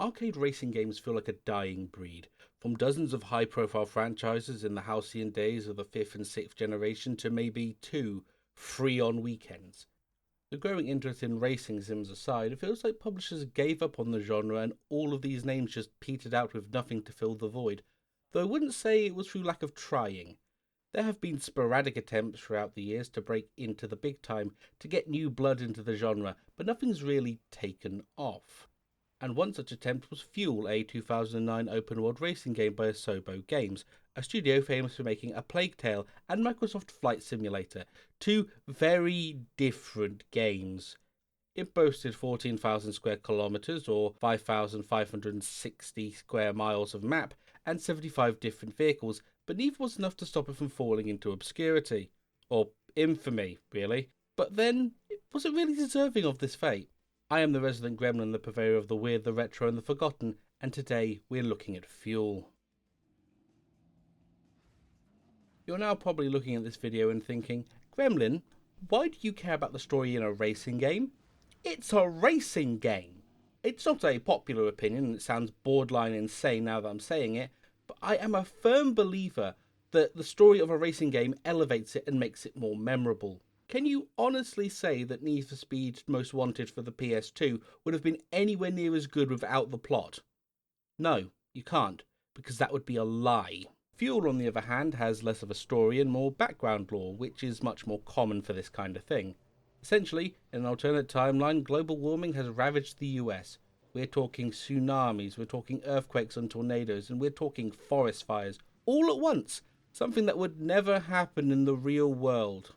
Arcade racing games feel like a dying breed. From dozens of high-profile franchises in the halcyon days of the 5th and 6th generation to maybe 2, 3 on weekends. The growing interest in racing sims aside, it feels like publishers gave up on the genre and all of these names just petered out with nothing to fill the void. Though I wouldn't say it was through lack of trying. There have been sporadic attempts throughout the years to break into the big time, to get new blood into the genre, but nothing's really taken off. And one such attempt was Fuel, a 2009 open-world racing game by Asobo Games, a studio famous for making A Plague Tale and Microsoft Flight Simulator, two very different games. It boasted 14,000 square kilometers or 5,560 square miles of map and 75 different vehicles, but neither was enough to stop it from falling into obscurity. Or infamy, really. But then, was it really deserving of this fate? I am the resident gremlin, the purveyor of the weird, the retro and the forgotten, and today we're looking at Fuel. You're now probably looking at this video and thinking, Gremlin, why do you care about the story in a racing game? It's a racing game! It's not a popular opinion, and it sounds borderline insane now that I'm saying it, but I am a firm believer that the story of a racing game elevates it and makes it more memorable. Can you honestly say that Need for Speed Most Wanted for the PS2 would have been anywhere near as good without the plot? No, you can't, because that would be a lie. Fuel, on the other hand, has less of a story and more background lore, which is much more common for this kind of thing. Essentially, in an alternate timeline, global warming has ravaged the US. We're talking tsunamis, we're talking earthquakes and tornadoes, and we're talking forest fires, all at once, something that would never happen in the real world.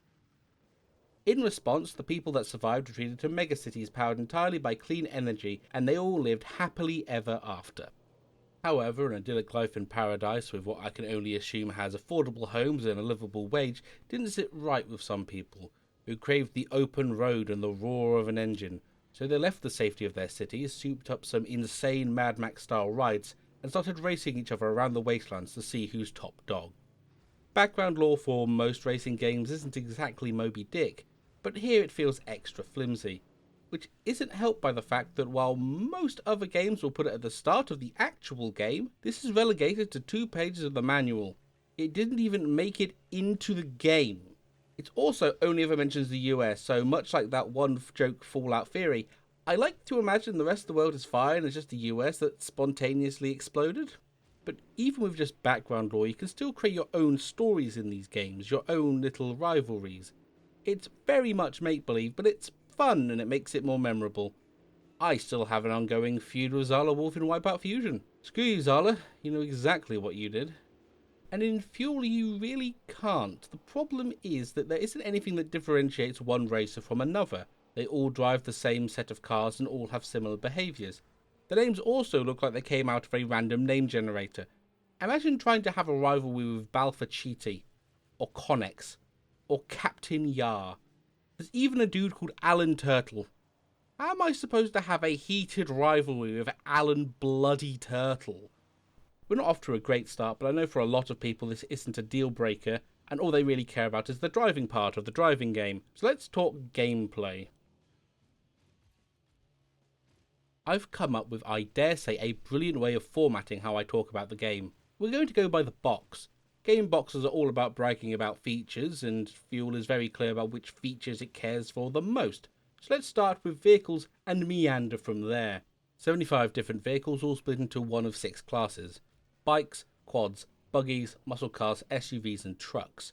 In response, the people that survived retreated to megacities powered entirely by clean energy, and they all lived happily ever after. However, an idyllic life in paradise with what I can only assume has affordable homes and a livable wage didn't sit right with some people, who craved the open road and the roar of an engine, so they left the safety of their cities, souped up some insane Mad Max-style rides, and started racing each other around the wastelands to see who's top dog. Background lore for most racing games isn't exactly Moby Dick, but here it feels extra flimsy, which isn't helped by the fact that while most other games will put it at the start of the actual game, this is relegated to 2 pages of the manual. It didn't even make it into the game. It also only ever mentions the US, so much like that one joke Fallout theory, I like to imagine the rest of the world is fine, it's just the US that spontaneously exploded. But even with just background lore, you can still create your own stories in these games, your own little rivalries. It's very much make-believe, but it's fun and it makes it more memorable. I still have an ongoing feud with Zala Wolf in Wipeout Fusion. Screw you, Zala, you know exactly what you did. And in Fuel you really can't. The problem is that there isn't anything that differentiates one racer from another. They all drive the same set of cars and all have similar behaviours. The names also look like they came out of a random name generator. Imagine trying to have a rivalry with Balfour Cheaty, or Connex, or Captain Yar. There's even a dude called Alan Turtle. How am I supposed to have a heated rivalry with Alan Bloody Turtle? We're not off to a great start, but I know for a lot of people this isn't a deal breaker, and all they really care about is the driving part of the driving game. So let's talk gameplay. I've come up with, I dare say, a brilliant way of formatting how I talk about the game. We're going to go by the box. Game boxes are all about bragging about features, and Fuel is very clear about which features it cares for the most. So let's start with vehicles and meander from there. 75 different vehicles all split into one of 6 classes. Bikes, quads, buggies, muscle cars, SUVs and trucks.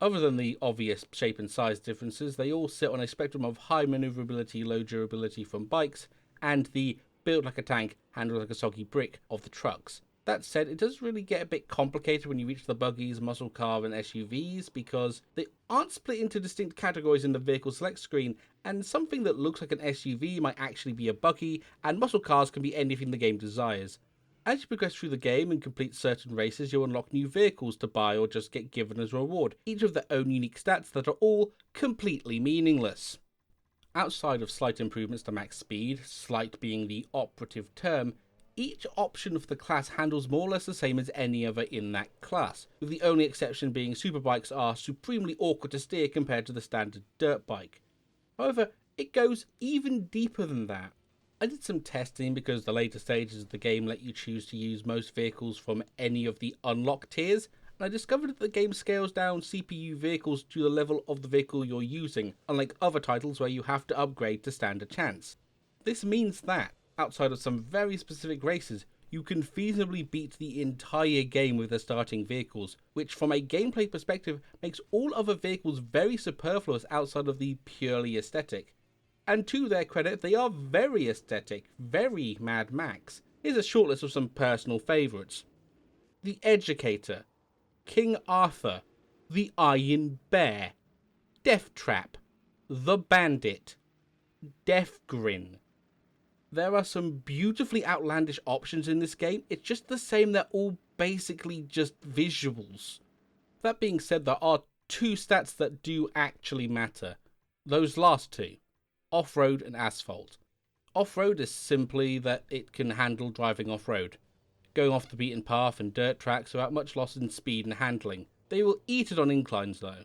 Other than the obvious shape and size differences, they all sit on a spectrum of high manoeuvrability, low durability from bikes, and the build like a tank, handle like a soggy brick of the trucks. That said, it does really get a bit complicated when you reach the buggies, muscle car and SUVs, because they aren't split into distinct categories in the vehicle select screen, and something that looks like an SUV might actually be a buggy, and muscle cars can be anything the game desires. As you progress through the game and complete certain races, you'll unlock new vehicles to buy or just get given as a reward, each with their own unique stats that are all completely meaningless. Outside of slight improvements to max speed, slight being the operative term, each option of the class handles more or less the same as any other in that class, with the only exception being superbikes are supremely awkward to steer compared to the standard dirt bike. However, it goes even deeper than that. I did some testing because the later stages of the game let you choose to use most vehicles from any of the unlock tiers, and I discovered that the game scales down CPU vehicles to the level of the vehicle you're using, unlike other titles where you have to upgrade to stand a chance. This means that, outside of some very specific races, you can feasibly beat the entire game with the starting vehicles, which from a gameplay perspective makes all other vehicles very superfluous outside of the purely aesthetic. And to their credit, they are very aesthetic, very Mad Max. Here's a short list of some personal favourites. The Educator, King Arthur, the Iron Bear, Death Trap, the Bandit, Death Grin. There are some beautifully outlandish options in this game, it's just the same, they're all basically just visuals. That being said, there are two stats that do actually matter. Those last two. Off-road and asphalt. Off-road is simply that it can handle driving off-road. Going off the beaten path and dirt tracks without much loss in speed and handling. They will eat it on inclines though.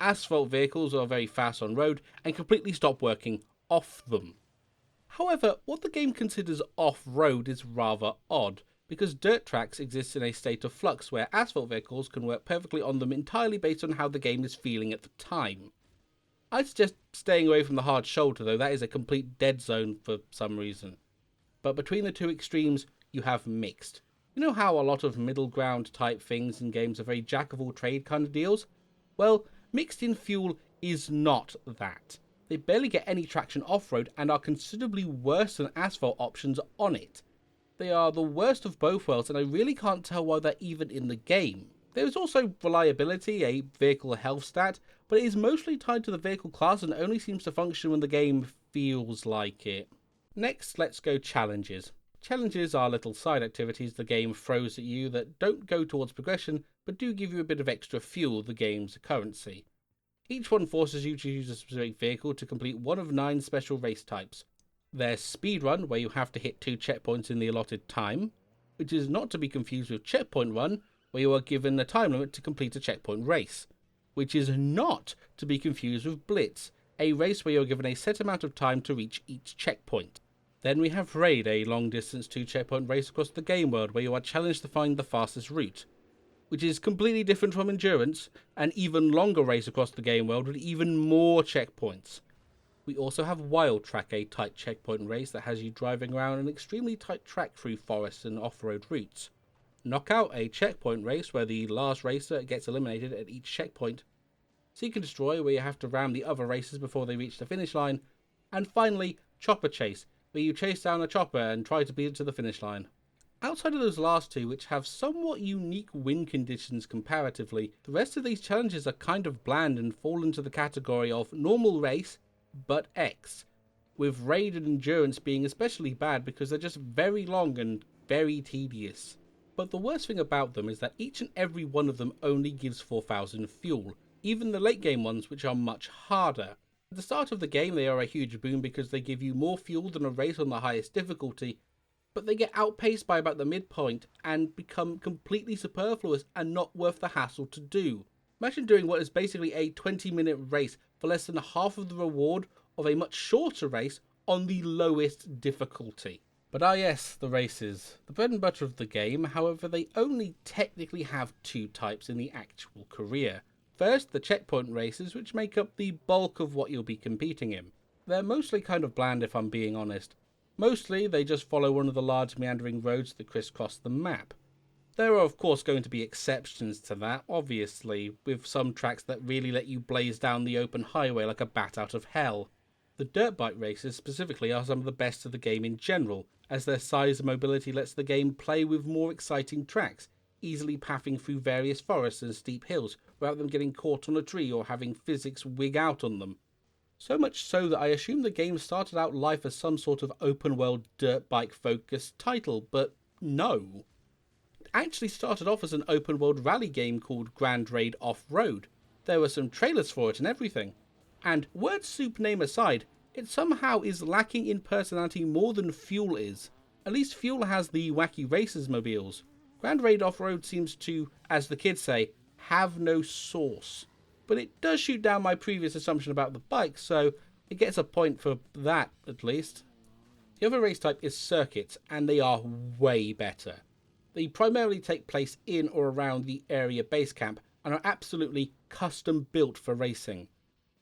Asphalt vehicles are very fast on road and completely stop working off them. However, what the game considers off-road is rather odd, because dirt tracks exist in a state of flux where asphalt vehicles can work perfectly on them entirely based on how the game is feeling at the time. I'd suggest staying away from the hard shoulder though, that is a complete dead zone for some reason. But between the two extremes, you have mixed. You know how a lot of middle ground type things in games are very jack of all trade kind of deals? Well, mixed in fuel is not that. They barely get any traction off-road and are considerably worse than asphalt options on it. They are the worst of both worlds and I really can't tell why they're even in the game. There is also reliability, a vehicle health stat, but it is mostly tied to the vehicle class and only seems to function when the game feels like it. Next, let's go challenges. Challenges are little side activities the game throws at you that don't go towards progression, but do give you a bit of extra fuel, the game's currency. Each one forces you to use a specific vehicle to complete one of 9 special race types. There's Speedrun, where you have to hit 2 checkpoints in the allotted time, which is not to be confused with Checkpoint Run, where you are given a time limit to complete a checkpoint race, which is not to be confused with Blitz, a race where you are given a set amount of time to reach each checkpoint. Then we have Raid, a long-distance 2 checkpoint race across the game world where you are challenged to find the fastest route, which is completely different from Endurance, an even longer race across the game world with even more checkpoints. We also have Wild Track, a tight checkpoint race that has you driving around an extremely tight track through forests and off-road routes. Knockout, a checkpoint race where the last racer gets eliminated at each checkpoint. Seek and Destroy, where you have to ram the other racers before they reach the finish line. And finally, Chopper Chase, where you chase down a chopper and try to beat it to the finish line. Outside of those last two, which have somewhat unique win conditions comparatively, the rest of these challenges are kind of bland and fall into the category of normal race, but X, with Raid and Endurance being especially bad because they're just very long and very tedious. But the worst thing about them is that each and every one of them only gives 4,000 fuel, even the late game ones, which are much harder. At the start of the game they are a huge boon because they give you more fuel than a race on the highest difficulty, but they get outpaced by about the midpoint and become completely superfluous and not worth the hassle to do. Imagine doing what is basically a 20-minute race for less than half of the reward of a much shorter race on the lowest difficulty. But yes, the races. The bread and butter of the game, however, they only technically have 2 types in the actual career. First, the checkpoint races, which make up the bulk of what you'll be competing in. They're mostly kind of bland if I'm being honest. Mostly, they just follow one of the large meandering roads that crisscross the map. There are of course going to be exceptions to that, obviously, with some tracks that really let you blaze down the open highway like a bat out of hell. The dirt bike races specifically are some of the best of the game in general, as their size and mobility lets the game play with more exciting tracks, easily pathing through various forests and steep hills without them getting caught on a tree or having physics wig out on them. So much so that I assume the game started out life as some sort of open world dirt bike focused title, but no. It actually started off as an open world rally game called Grand Raid Off-Road. There were some trailers for it and everything. And word soup name aside, it somehow is lacking in personality more than Fuel is. At least Fuel has the wacky racers mobiles. Grand Raid Off-Road seems to, as the kids say, have no sauce. But it does shoot down my previous assumption about the bike, so it gets a point for that at least. The other race type is circuits, and they are way better. They primarily take place in or around the area base camp and are absolutely custom built for racing.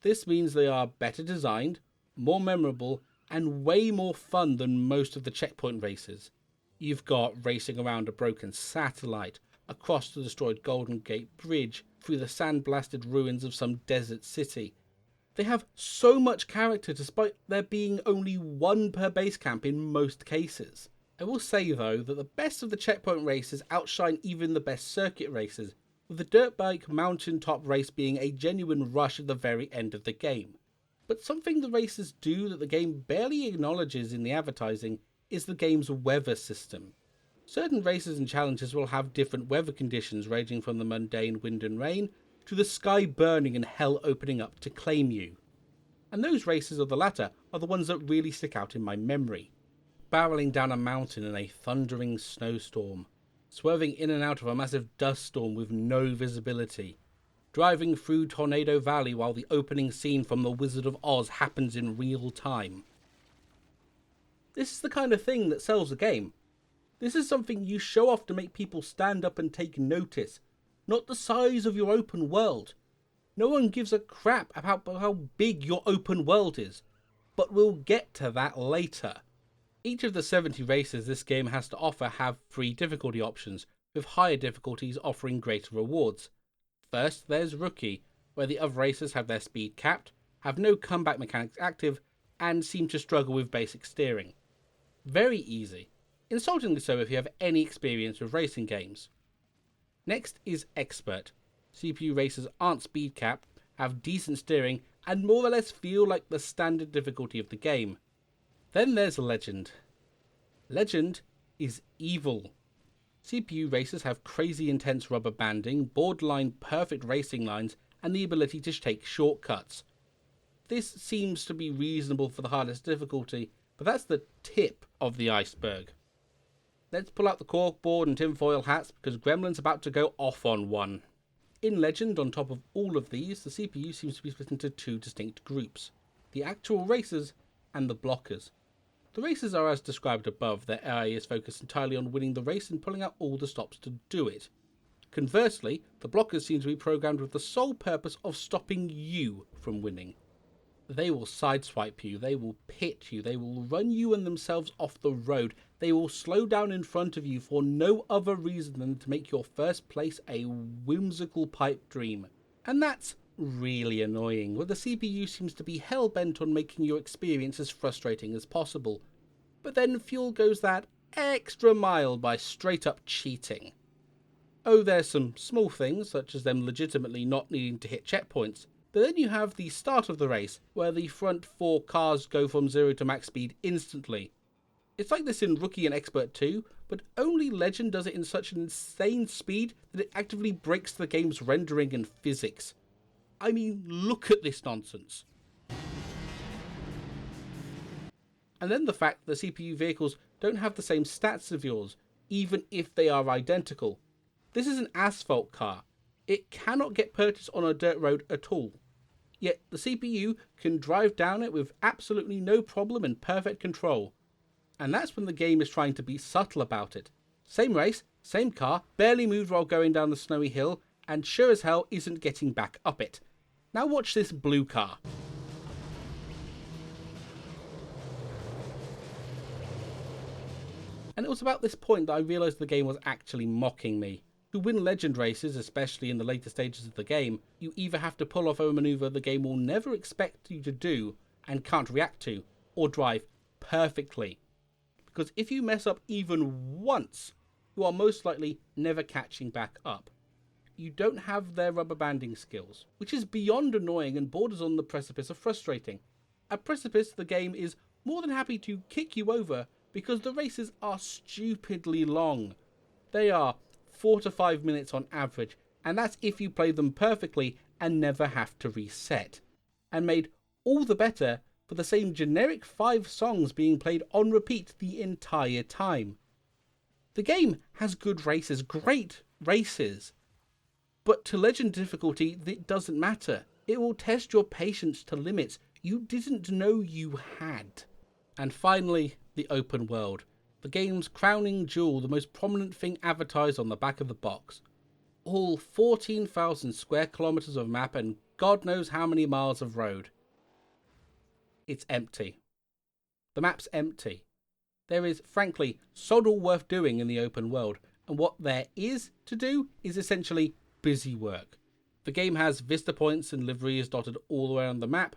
This means they are better designed, more memorable, and way more fun than most of the checkpoint races. You've got racing around a broken satellite, across the destroyed Golden Gate Bridge, through the sand-blasted ruins of some desert city. They have so much character despite there being only one per base camp in most cases. I will say though that the best of the checkpoint races outshine even the best circuit races, with the dirt bike mountaintop race being a genuine rush at the very end of the game. But something the races do that the game barely acknowledges in the advertising is the game's weather system. Certain races and challenges will have different weather conditions, ranging from the mundane wind and rain to the sky burning and hell opening up to claim you. And those races of the latter are the ones that really stick out in my memory. Barreling down a mountain in a thundering snowstorm, swerving in and out of a massive dust storm with no visibility, driving through Tornado Valley while the opening scene from The Wizard of Oz happens in real time. This is the kind of thing that sells a game. This is something you show off to make people stand up and take notice, not the size of your open world. No one gives a crap about how big your open world is, but we'll get to that later. Each of the 70 races this game has to offer have 3 difficulty options, with higher difficulties offering greater rewards. First, there's Rookie, where the other racers have their speed capped, have no comeback mechanics active, and seem to struggle with basic steering. Very easy. Insultingly so if you have any experience with racing games. Next is Expert. CPU racers aren't speed capped, have decent steering, and more or less feel like the standard difficulty of the game. Then there's Legend. Legend is evil. CPU racers have crazy intense rubber banding, borderline perfect racing lines, and the ability to take shortcuts. This seems to be reasonable for the hardest difficulty, but that's the tip of the iceberg. Let's pull out the corkboard and tinfoil hats because Gremlin's about to go off on one. In Legend, on top of all of these, the CPU seems to be split into 2 distinct groups: the actual racers and the blockers. The racers are as described above. Their AI is focused entirely on winning the race and pulling out all the stops to do it. Conversely, the blockers seem to be programmed with the sole purpose of stopping you from winning. They will sideswipe you, they will pit you, they will run you and themselves off the road, they will slow down in front of you for no other reason than to make your first place a whimsical pipe dream. And that's really annoying, where the CPU seems to be hell-bent on making your experience as frustrating as possible. But then fuel goes that extra mile by straight up cheating. Oh, there's some small things, such as them legitimately not needing to hit checkpoints. But then you have the start of the race, where the front 4 cars go from 0 to max speed instantly. It's like this in Rookie and Expert too, but only Legend does it in such an insane speed that it actively breaks the game's rendering and physics. I mean, look at this nonsense. And then the fact that CPU vehicles don't have the same stats as yours, even if they are identical. This is an asphalt car. It cannot get purchased on a dirt road at all. Yet the CPU can drive down it with absolutely no problem and perfect control. And that's when the game is trying to be subtle about it. Same race, same car, barely moved while going down the snowy hill, and sure as hell isn't getting back up it. Now watch this blue car. And it was about this point that I realised the game was actually mocking me. To win Legend races, especially in the later stages of the game, you either have to pull off a manoeuvre the game will never expect you to do and can't react to, or drive perfectly. Because if you mess up even once, you are most likely never catching back up. You don't have their rubber banding skills, which is beyond annoying and borders on the precipice of frustrating. At precipice, the game is more than happy to kick you over because the races are stupidly long. They are 4 to 5 minutes on average, and that's if you play them perfectly and never have to reset. And made all the better for the same generic 5 songs being played on repeat the entire time. The game has good races, great races, but to Legend difficulty it doesn't matter. It will test your patience to limits you didn't know you had. And finally, the open world. The game's crowning jewel, the most prominent thing advertised on the back of the box. All 14,000 square kilometers of map and God knows how many miles of road. It's empty. The map's empty. There is, frankly, sod all worth doing in the open world, and what there is to do is essentially busy work. The game has vista points and liveries dotted all around the map,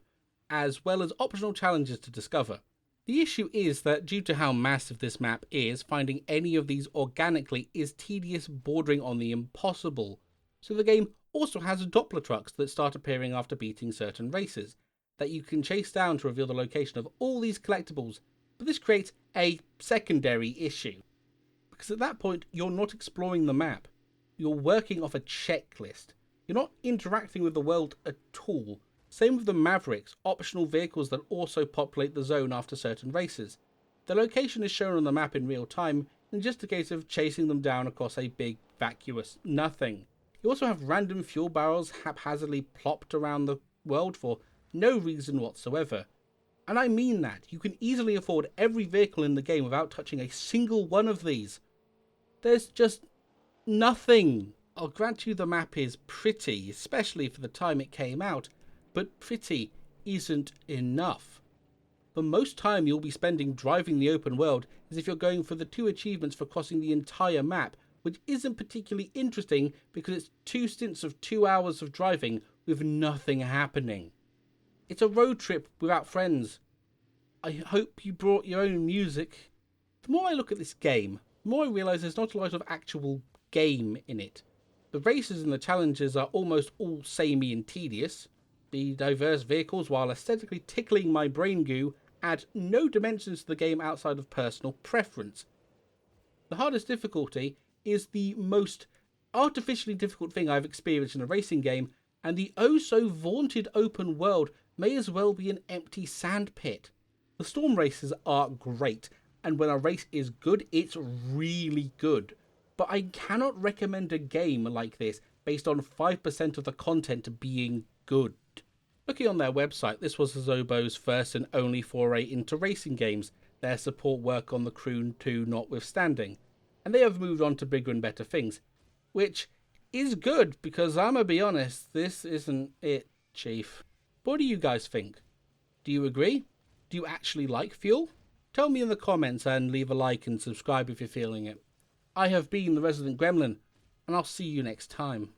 as well as optional challenges to discover. The issue is that due to how massive this map is, finding any of these organically is tedious, bordering on the impossible. So the game also has Doppler trucks that start appearing after beating certain races, that you can chase down to reveal the location of all these collectibles, but this creates a secondary issue. Because at that point, you're not exploring the map. You're working off a checklist. You're not interacting with the world at all. Same with the Mavericks, optional vehicles that also populate the zone after certain races. The location is shown on the map in real time, and just a case of chasing them down across a big, vacuous nothing. You also have random fuel barrels haphazardly plopped around the world for no reason whatsoever. And I mean that. You can easily afford every vehicle in the game without touching a single one of these. There's just nothing. I'll grant you the map is pretty, especially for the time it came out, but pretty isn't enough. The most time you'll be spending driving the open world is if you're going for the 2 achievements for crossing the entire map, which isn't particularly interesting because it's 2 stints of 2 hours of driving with nothing happening. It's a road trip without friends. I hope you brought your own music. The more I look at this game, the more I realise there's not a lot of actual game in it. The races and the challenges are almost all samey and tedious. The diverse vehicles, while aesthetically tickling my brain goo, add no dimensions to the game outside of personal preference. The hardest difficulty is the most artificially difficult thing I've experienced in a racing game, and the oh so vaunted open world may as well be an empty sandpit. The storm races are great, and when a race is good, it's really good. But I cannot recommend a game like this based on 5% of the content being good. Looking on their website, this was Asobo's first and only foray into racing games, their support work on the Crew 2 notwithstanding, and they have moved on to bigger and better things, which is good because I'ma be honest, this isn't it, Chief. But what do you guys think? Do you agree? Do you actually like Fuel? Tell me in the comments and leave a like and subscribe if you're feeling it. I have been the Resident Gremlin, and I'll see you next time.